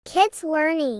Kids Learning.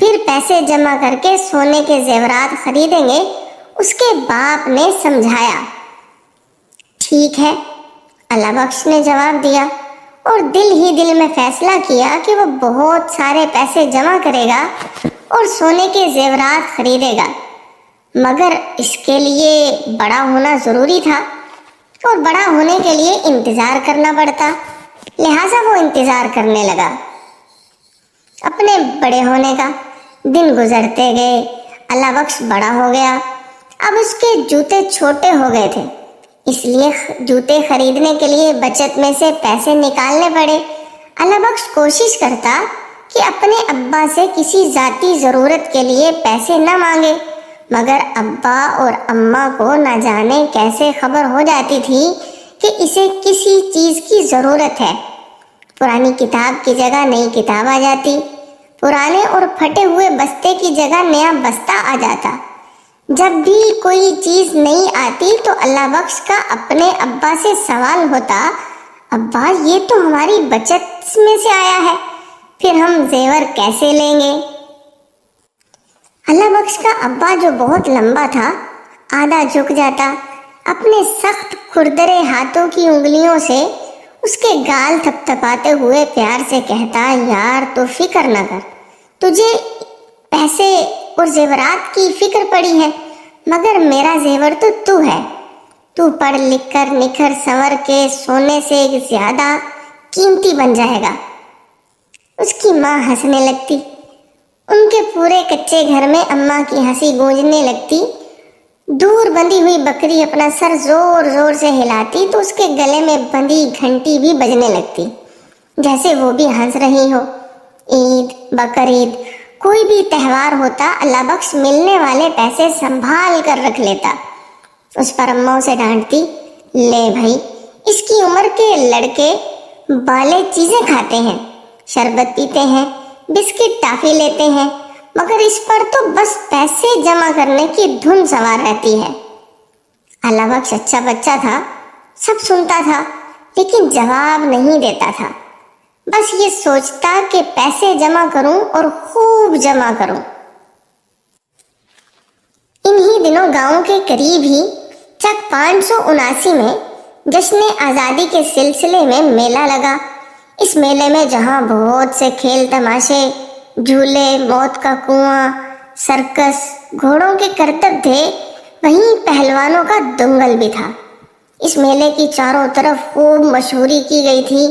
پھر پیسے جمع کر کے سونے کے زیورات خریدیں گے، اس کے باپ نے سمجھایا۔ ٹھیک ہے، اللہ بخش نے جواب دیا اور دل ہی دل میں فیصلہ کیا کہ وہ بہت سارے پیسے جمع کرے گا اور سونے کے زیورات خریدے گا، مگر اس کے لیے بڑا ہونا ضروری تھا اور بڑا ہونے کے لیے انتظار کرنا پڑتا، لہٰذا وہ انتظار کرنے لگا اپنے بڑے ہونے کا۔ دن گزرتے گئے، اللہ بخش بڑا ہو گیا۔ اب اس کے جوتے چھوٹے ہو گئے تھے، اس لیے جوتے خریدنے کے لیے بچت میں سے پیسے نکالنے پڑے۔ اللہ بخش کوشش کرتا کہ اپنے ابا سے کسی ذاتی ضرورت کے لیے پیسے نہ مانگے، مگر ابا اور اماں کو نہ جانے کیسے خبر ہو جاتی تھی کہ اسے کسی چیز کی ضرورت ہے۔ پرانی کتاب کی جگہ نئی کتاب آ جاتی، پرانے اور پھٹے ہوئے بستے کی جگہ نیا بستہ آ جاتا۔ جب بھی کوئی چیز نہیں آتی تو اللہ بخش کا اپنے ابا سے سوال ہوتا، ابا یہ تو ہماری بچت میں سے آیا ہے، پھر ہم زیور کیسے لیں گے؟ اللہ بخش کا ابا جو بہت لمبا تھا، آدھا جھک جاتا، اپنے سخت کھردرے ہاتھوں کی انگلیوں سے اس کے گال تھپتھپاتے ہوئے پیار سے کہتا، یار تو فکر نہ کر، تجھے پیسے اور زیورات کی فکر پڑی ہے، مگر میرا زیور تو ہے، تو پڑھ لکھ کر نکھر سنور کے سونے سے زیادہ قیمتی بن جائے گا۔ اس کی ماں ہنسنے لگتی، ان کے پورے کچے گھر میں اماں کی ہنسی گونجنے لگتی۔ دور بندھی ہوئی بکری اپنا سر زور زور سے ہلاتی تو اس کے گلے میں بندھی گھنٹی بھی بجنے لگتی، جیسے وہ بھی ہنس رہی ہو۔ عید، بقرعید، کوئی بھی تہوار ہوتا، اللہ بخش ملنے والے پیسے سنبھال کر رکھ لیتا۔ اس پر اماں اسے ڈانٹتی، لے بھائی، اس کی عمر کے لڑکے بالے چیزیں کھاتے ہیں، شربت پیتے ہیں، بسکٹ ٹافی لیتے ہیں، مگر اس پر تو بس پیسے جمع کرنے کی دھن سوار رہتی ہے۔ اللہ بخش اچھا بچہ تھا، سب سنتا تھا لیکن جواب نہیں دیتا تھا، بس یہ سوچتا کہ پیسے جمع کروں اور خوب جمع کروں۔ انہی دنوں گاؤں کے قریب ہی چک 579 میں جشن آزادی کے سلسلے میں میلہ لگا۔ اس میلے میں جہاں بہت سے کھیل تماشے، جھولے، موت کا کنواں، سرکس، گھوڑوں کے کرتب تھے، وہیں پہلوانوں کا دنگل بھی تھا۔ اس میلے کی چاروں طرف خوب مشہوری کی گئی تھی۔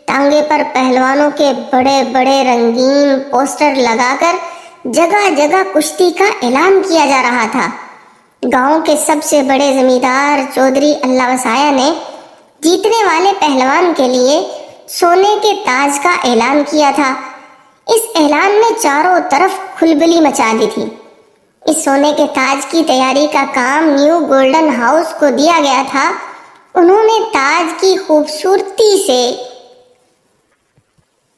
ٹانگے پر پہلوانوں کے بڑے بڑے رنگین پوسٹر لگا کر جگہ جگہ کشتی کا اعلان کیا جا رہا تھا۔ گاؤں کے سب سے بڑے زمیندار چودھری اللہ وسایہ نے جیتنے والے پہلوان کے لیے سونے کے تاج کا اعلان کیا تھا۔ اس اعلان نے چاروں طرف کھلبلی مچا دی تھی۔ اس سونے کے تاج کی تیاری کا کام نیو گولڈن ہاؤس کو دیا گیا تھا۔ انہوں نے تاج کی خوبصورتی سے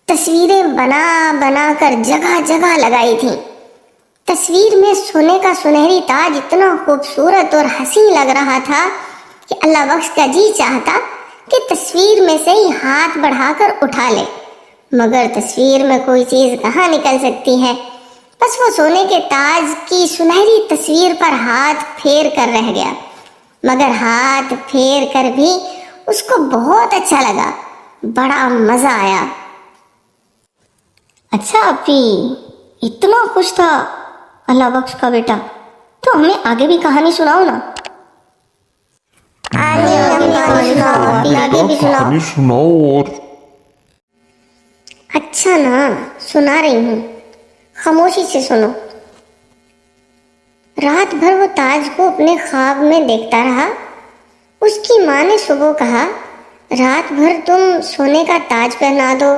تصویریں بنا بنا کر جگہ جگہ لگائی تھیں۔ تصویر میں سونے کا سنہری تاج اتنا خوبصورت اور حسین لگ رہا تھا کہ اللہ بخش کا جی چاہتا کہ تصویر میں سے ہی ہاتھ بڑھا کر اٹھا لے، مگر تصویر میں کوئی چیز کہاں نکل سکتی ہے۔ بس وہ سونے کے تاج کی سنہری تصویر پر ہاتھ پھیر کر رہ گیا، مگر ہاتھ پھیر کر بھی اس کو بہت اچھا لگا، بڑا مزہ آیا۔ اچھا اپی، اتنا خوش تھا اللہ بخش کا بیٹا، تو ہمیں آگے بھی کہانی سناؤ نا۔ کہانی سناؤ۔ اور اچھا نا، سنا رہی ہوں، خاموشی سے سنو۔ رات بھر وہ تاج کو اپنے خواب میں دیکھتا رہا۔ اس کی ماں نے صبح کہا، رات بھر تم سونے کا تاج پہنا دو،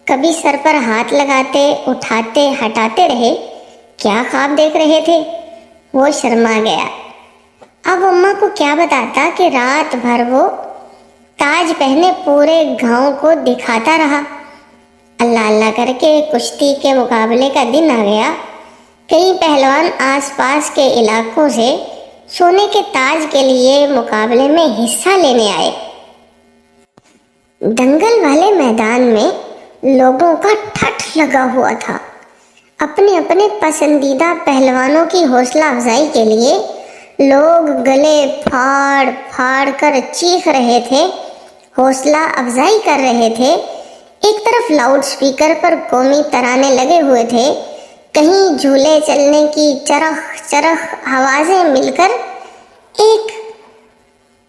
کبھی سر پر ہاتھ لگاتے، اٹھاتے، ہٹاتے رہے، کیا خواب دیکھ رہے تھے؟ وہ شرما گیا۔ اب اماں کو کیا بتاتا کہ رات بھر وہ تاج پہنے پورے گاؤں کو دکھاتا رہا۔ اللہ اللہ کر کے کشتی کے مقابلے کا دن آ گیا۔ کئی پہلوان آس پاس کے علاقوں سے سونے کے تاج کے لیے مقابلے میں حصہ لینے آئے۔ دنگل والے میدان میں لوگوں کا ٹھٹھ لگا ہوا تھا۔ اپنے اپنے پسندیدہ پہلوانوں کی حوصلہ افزائی کے لیے لوگ گلے پھاڑ پھاڑ کر چیخ رہے تھے، حوصلہ افزائی کر رہے تھے۔ ایک طرف لاؤڈ سپیکر پر قومی ترانے لگے ہوئے تھے، کہیں جھولے چلنے کی چرخ چرخ آوازیں مل کر ایک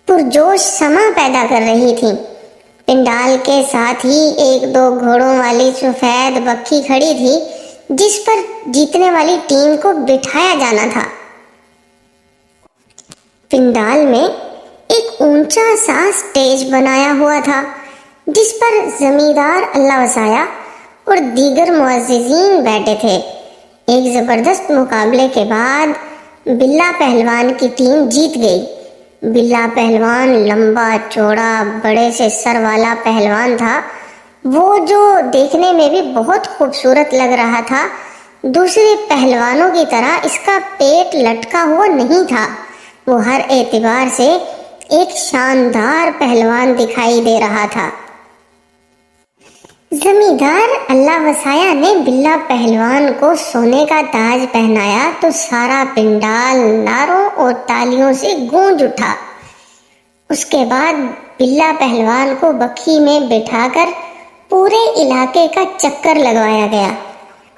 پرجوش سما پیدا کر رہی تھیں۔ پنڈال کے ساتھ ہی ایک دو گھوڑوں والی سفید بکھی کھڑی تھی جس پر جیتنے والی ٹیم کو بٹھایا جانا تھا۔ پنڈال میں ایک اونچا سا سٹیج بنایا ہوا تھا جس پر زمیندار اللہ وسایا اور دیگر معززین بیٹھے تھے۔ ایک زبردست مقابلے کے بعد بلا پہلوان کی ٹیم جیت گئی۔ بلا پہلوان لمبا چوڑا بڑے سے سر والا پہلوان تھا، وہ جو دیکھنے میں بھی بہت خوبصورت لگ رہا تھا۔ دوسرے پہلوانوں کی طرح اس کا پیٹ لٹکا ہوا نہیں تھا، وہ ہر اعتبار سے ایک شاندار پہلوان دکھائی دے رہا تھا۔ زمیندار اللہ وسایا نے بلا پہلوان کو سونے کا تاج پہنایا تو سارا پنڈال نعروں اور تالیوں سے گونج اٹھا۔ اس کے بعد بلا پہلوان کو بکھی میں بٹھا کر پورے علاقے کا چکر لگوایا گیا۔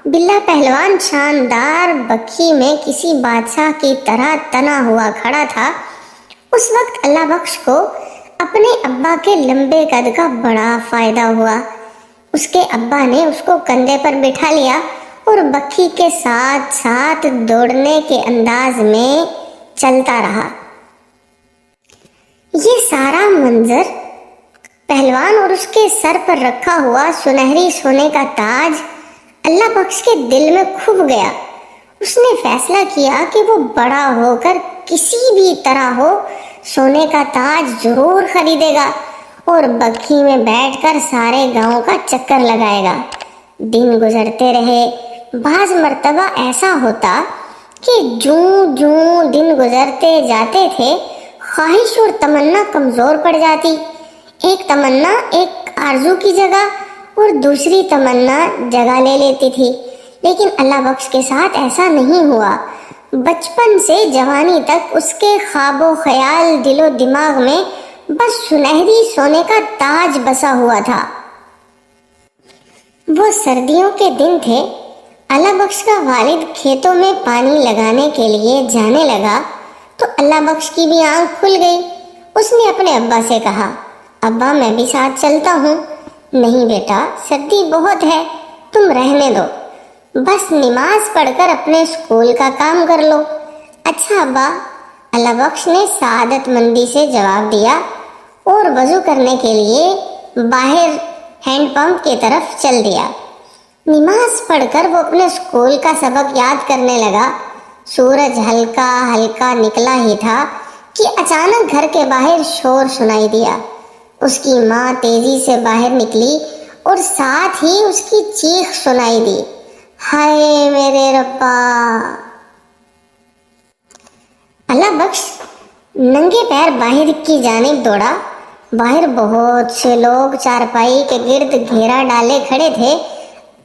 بلا پہلوان شاندار بکھی میں کسی بادشاہ کی طرح تنا ہوا کھڑا تھا۔ اس وقت اللہ بخش کو اپنے ابا کے لمبے قد کا بڑا فائدہ ہوا۔ اس کے ابا نے اس کو کندھے پر بٹھا لیا اور بکھی کے ساتھ ساتھ دوڑنے کے انداز میں چلتا رہا۔ یہ سارا منظر پہلوان اور اس کے سر پر رکھا ہوا سنہری سونے کا تاج اللہ بخش کے دل میں کھب گیا۔ اس نے فیصلہ کیا کہ وہ بڑا ہو کر کسی بھی طرح ہو سونے کا تاج ضرور خریدے گا اور بکھی میں بیٹھ کر سارے گاؤں کا چکر لگائے گا۔ دن گزرتے رہے، بعض مرتبہ ایسا ہوتا کہ جوں جوں دن گزرتے جاتے تھے خواہش اور تمنا کمزور پڑ جاتی۔ ایک تمنا ایک آرزو کی جگہ اور دوسری تمنا جگہ لے لیتی تھی، لیکن اللہ بخش کے ساتھ ایسا نہیں ہوا۔ بچپن سے جوانی تک اس کے خواب و خیال دل و دماغ میں بس سنہری سونے کا تاج بسا ہوا تھا۔ وہ سردیوں کے دن تھے۔ اللہ بخش کا والد کھیتوں میں پانی لگانے کے لیے جانے لگا تو اللہ بخش کی بھی آنکھ کھل گئی۔ اس نے اپنے ابا سے کہا، ابا میں بھی ساتھ چلتا ہوں۔ نہیں بیٹا، سردی بہت ہے، تم رہنے دو، بس نماز پڑھ کر اپنے اسکول کا کام کر لو۔ اچھا ابا، اللہ بخش نے سعادت مندی سے جواب دیا اور وضو کرنے کے لیے باہر ہینڈ پمپ کی طرف چل دیا۔ نماز پڑھ کر وہ اپنے اسکول کا سبق یاد کرنے لگا۔ سورج ہلکا ہلکا نکلا ہی تھا کہ اچانک گھر کے باہر شور سنائی دیا۔ اس کی ماں تیزی سے باہر نکلی اور ساتھ ہی اس کی چیخ سنائی دی، ہائے میرے ربا! اللہ بخش ننگے پیر باہر کی جانب دوڑا۔ باہر بہت سے لوگ چارپائی کے گرد گھیرا ڈالے کھڑے تھے۔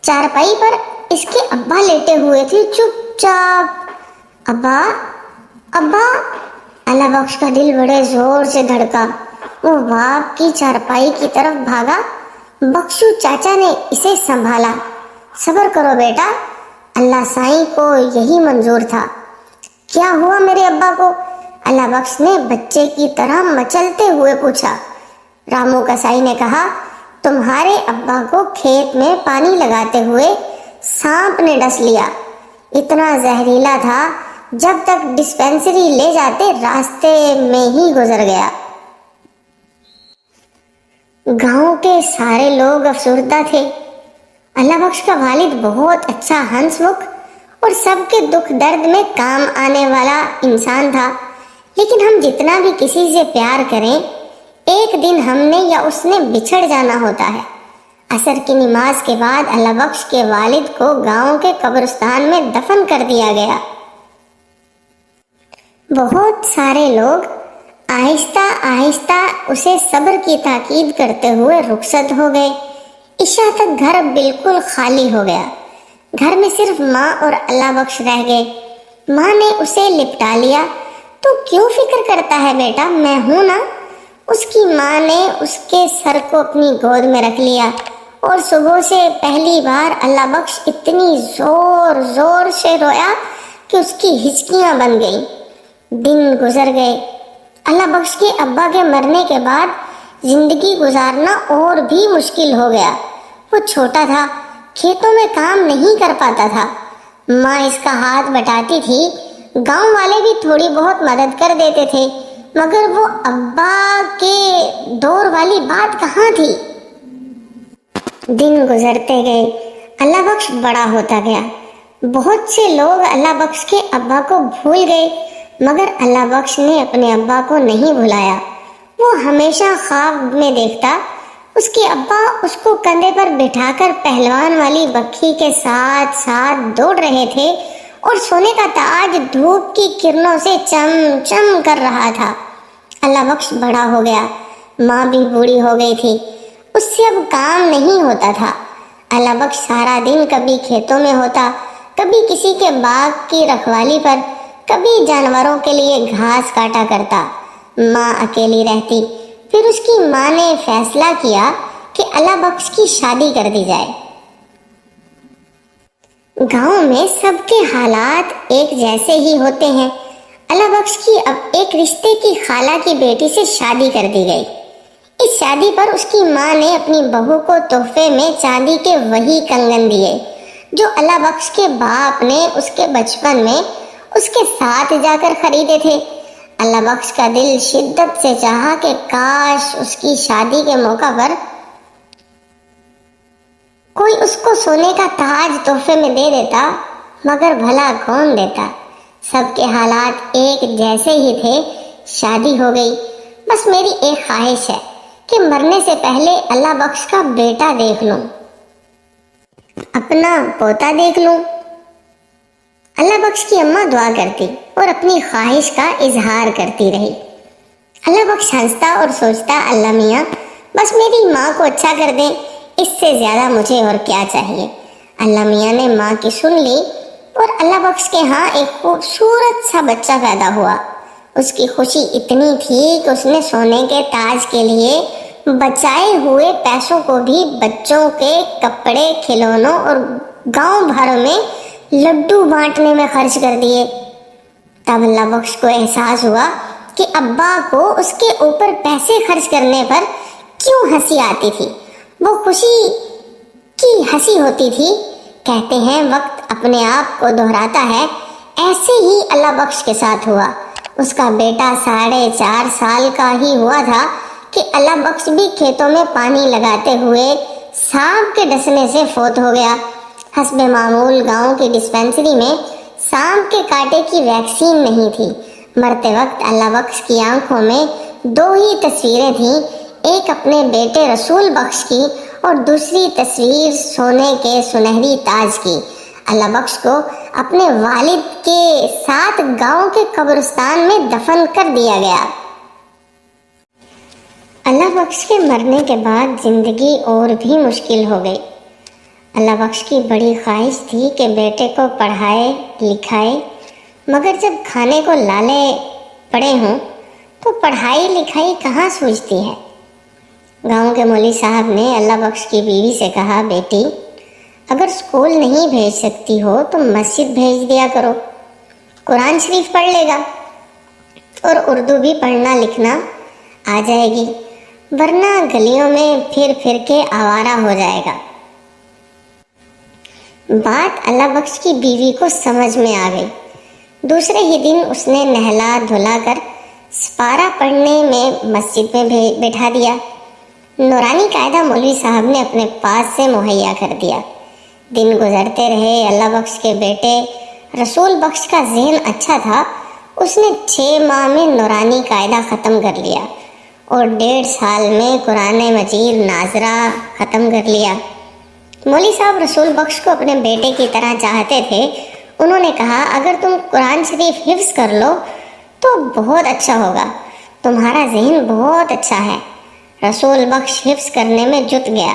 چارپائی پر اس کے ابا لیٹے ہوئے تھے چپ چاپ۔ ابا ابا! اللہ بخش کا دل بڑے زور سے دھڑکا۔ وہ باپ کی چارپائی کی طرف بھاگا۔ بخشو چاچا نے اسے سنبھالا۔ صبر کرو بیٹا، اللہ سائیں کو یہی منظور تھا۔ کیا ہوا میرے ابا کو؟ اللہ بخش نے بچے کی طرح مچلتے ہوئے پوچھا۔ رامو کسائی نے کہا، تمہارے ابا کو کھیت میں پانی لگاتے ہوئے سانپ نے ڈس لیا۔ اتنا زہریلا تھا جب تک ڈسپینسری لے جاتے راستے میں ہی گزر گیا۔ گاؤں کے سارے لوگ افسردہ تھے۔ اللہ بخش کا والد بہت اچھا ہنس مکھ اور سب کے دکھ درد میں کام آنے والا انسان تھا، لیکن ہم جتنا بھی کسی سے پیار کریں، ایک دن ہم نے یا اس نے بچھڑ جانا ہوتا ہے۔ عصر کی نماز کے بعد اللہ بخش کے والد کو گاؤں کے قبرستان میں دفن کر دیا گیا۔ بہت سارے لوگ آہستہ آہستہ اسے صبر کی تاکید کرتے ہوئے رخصت ہو گئے۔ عشاء تک گھر بالکل خالی ہو گیا۔ گھر میں صرف ماں اور اللہ بخش رہ گئے۔ ماں نے اسے لپٹا لیا۔ تو کیوں فکر کرتا ہے بیٹا، میں ہوں نا۔ اس کی ماں نے اس کے سر کو اپنی گود میں رکھ لیا اور صبح سے پہلی بار اللہ بخش اتنی زور زور سے رویا کہ اس کی ہچکیاں بن گئیں۔ دن گزر گئے۔ اللہ بخش کے ابا کے مرنے کے بعد زندگی گزارنا اور بھی مشکل ہو گیا۔ وہ چھوٹا تھا، کھیتوں میں کام نہیں کر پاتا تھا۔ ماں اس کا ہاتھ بٹاتی تھی، گاؤں والے بھی تھوڑی بہت مدد کر دیتے تھے، مگر وہ ابا کے دور والی بات کہاں تھی۔ دن گزرتے گئے، اللہ بخش بڑا ہوتا گیا۔ بہت سے لوگ اللہ بخش کے ابا کو بھول گئے، مگر اللہ بخش نے اپنے ابا کو نہیں بھلایا۔ وہ ہمیشہ خواب میں دیکھتا اس کے ابا اس کو کندھے پر بٹھا کر پہلوان والی بکھی کے ساتھ ساتھ دوڑ رہے تھے اور سونے کا تاج دھوپ کی کرنوں سے چم چم کر رہا تھا۔ اللہ بخش بڑا ہو گیا، ماں بھی بوڑھی ہو گئی تھی، اس سے اب کام نہیں ہوتا تھا۔ اللہ بخش سارا دن کبھی کھیتوں میں ہوتا، کبھی کسی کے باغ کی رکھوالی پر، کبھی جانوروں کے لیے گھاس کاٹا کرتا۔ ماں اکیلی رہتی۔ پھر اس کی ماں نے فیصلہ کیا کہ اللہ بخش کی شادی کر دی جائے۔ گاؤں میں سب کے حالات ایک جیسے ہی ہوتے ہیں۔ اللہ بخش کی اب ایک رشتے کی خالہ کی بیٹی سے شادی کر دی گئی۔ اس شادی پر اس کی ماں نے اپنی بہو کو تحفے میں چاندی کے وہی کنگن دیے جو اللہ بخش کے باپ نے اس کے بچپن میں اس کے ساتھ جا کر خریدے تھے۔ اللہ بخش کا دل شدت سے چاہا کہ کاش اس کی شادی کے موقع پر کوئی اس کو سونے کا تاج تحفے میں دے دیتا، مگر بھلا کون دیتا۔ سب کے حالات ایک جیسے ہی تھے۔ شادی ہو گئی۔ بس میری ایک خواہش ہے کہ مرنے سے پہلے اللہ بخش کا بیٹا دیکھ لوں، اپنا پوتا دیکھ لوں۔ اللہ بخش کی اماں دعا کرتی اور اپنی خواہش کا اظہار کرتی رہی۔ اللہ بخش ہنستا اور سوچتا، اللہ میاں بس میری ماں کو اچھا کر دیں، اس سے زیادہ مجھے اور کیا چاہیے۔ اللہ میاں نے ماں کی سن لی اور اللہ بخش کے ہاں ایک خوبصورت سا بچہ پیدا ہوا۔ اس کی خوشی اتنی تھی کہ اس نے سونے کے تاج کے لیے بچائے ہوئے پیسوں کو بھی بچوں کے کپڑے، کھلونوں اور گاؤں بھر میں لڈو بانٹنے میں خرچ کر دیے۔ تب اللہ بخش کو احساس ہوا کہ ابا کو اس کے اوپر پیسے خرچ کرنے پر کیوں ہنسی آتی تھی۔ وہ خوشی کی ہنسی ہوتی تھی۔ کہتے ہیں وقت اپنے آپ کو دہراتا ہے، ایسے ہی اللہ بخش کے ساتھ ہوا۔ اس کا بیٹا 4.5 سال کا ہی ہوا تھا کہ اللہ بخش بھی کھیتوں میں پانی لگاتے ہوئے سانپ کے ڈسنے سے فوت ہو گیا۔ حسب معمول گاؤں کی ڈسپینسری میں سانپ کے کاٹے کی ویکسین نہیں تھی۔ مرتے وقت اللہ بخش کی آنکھوں میں 2 ہی تصویریں تھیں، ایک اپنے بیٹے رسول بخش کی اور دوسری تصویر سونے کے سنہری تاج کی۔ اللہ بخش کو اپنے والد کے ساتھ گاؤں کے قبرستان میں دفن کر دیا گیا۔ اللہ بخش کے مرنے کے بعد زندگی اور بھی مشکل ہو گئی۔ اللہ بخش کی بڑی خواہش تھی کہ بیٹے کو پڑھائے لکھائے، مگر جب کھانے کو لالے پڑے ہوں تو پڑھائی لکھائی کہاں سوچتی ہے۔ گاؤں کے مولوی صاحب نے اللہ بخش کی بیوی سے کہا، بیٹی اگر اسکول نہیں بھیج سکتی ہو تو مسجد بھیج دیا کرو، قرآن شریف پڑھ لے گا اور اردو بھی پڑھنا لکھنا آ جائے گی، ورنہ گلیوں میں پھر پھر کے آوارہ ہو جائے گا۔ بات اللہ بخش کی بیوی کو سمجھ میں آ گئی۔ دوسرے ہی دن اس نے نہلا دھلا کر سپارہ پڑھنے میں مسجد میں بٹھا دیا۔ نورانی قاعدہ مولوی صاحب نے اپنے پاس سے مہیا کر دیا۔ دن گزرتے رہے۔ اللہ بخش کے بیٹے رسول بخش کا ذہن اچھا تھا۔ اس نے 6 ماہ میں نورانی قاعدہ ختم کر لیا اور 1.5 سال میں قرآن مجید ناظرہ ختم کر لیا۔ مولوی صاحب رسول بخش کو اپنے بیٹے کی طرح چاہتے تھے۔ انہوں نے کہا، اگر تم قرآن شریف حفظ کر لو تو بہت اچھا ہوگا، تمہارا ذہن بہت اچھا ہے۔ رسول بخش حفظ کرنے میں جٹ گیا۔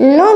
9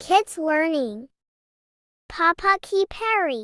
Kids Learning. Papa Key Perry.